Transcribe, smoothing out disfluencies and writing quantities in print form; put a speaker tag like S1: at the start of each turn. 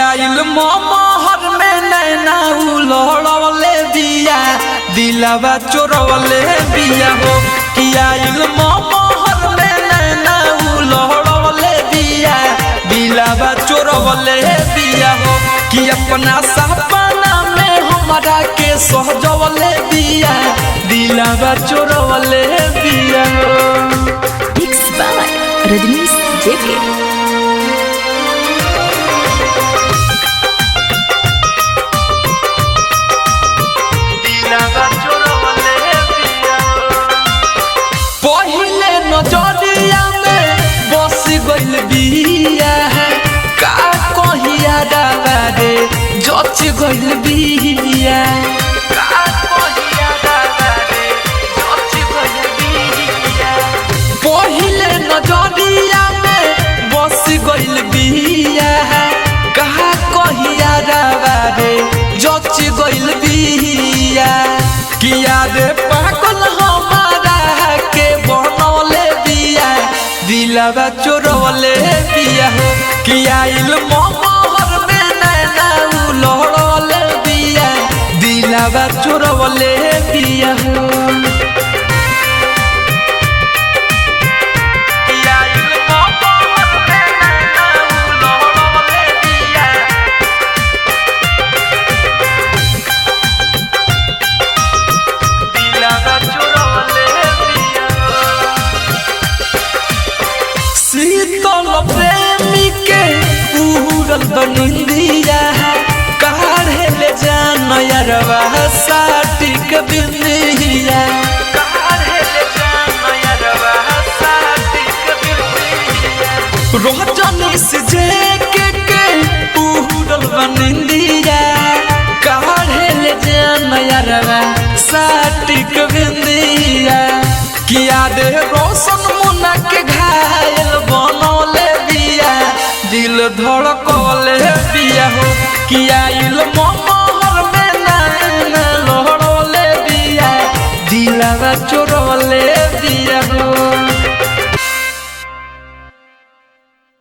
S1: आइल मोहर में नैना उलड़ले बिया दिलवा चोरवले बिया हो कि आइल मोहर में नैना उलड़ले बिया दिलवा चोरवले बिया हो कि अपना सपना में हमरा के सहजवले बिया दिलवा चोरवले बिया हो।
S2: मिक्स बाय रजनीश जेके।
S1: पहिले नजरिया में बस गइल बिया का कहिया दाबारे जच गइल बिया का कहिया दाबारे जच गइल बिया पहिले नजरिया में बस गइल बिया का कहिया दाबारे जच गइल बिया किया रे पागल दिलवा चोरवले बिया हो कि आइल मोहर में नैना उलड़ले बिया दिलवा चोरवले बिया हो। शीतल प्रेमी के उड़ल बनिंदिया काढ़े ले जान यारवा साटिक बिंदिया काढ़े ले जान यारवा साटिक बिंदिया रोजनी से जेके के उड़ल बनिंदिया काढ़े ले जान यारवा साटिक बिंदिया किया दे रोशन मुना के घायल बनौले बिया दिल धड़कले बिया हो कि आइल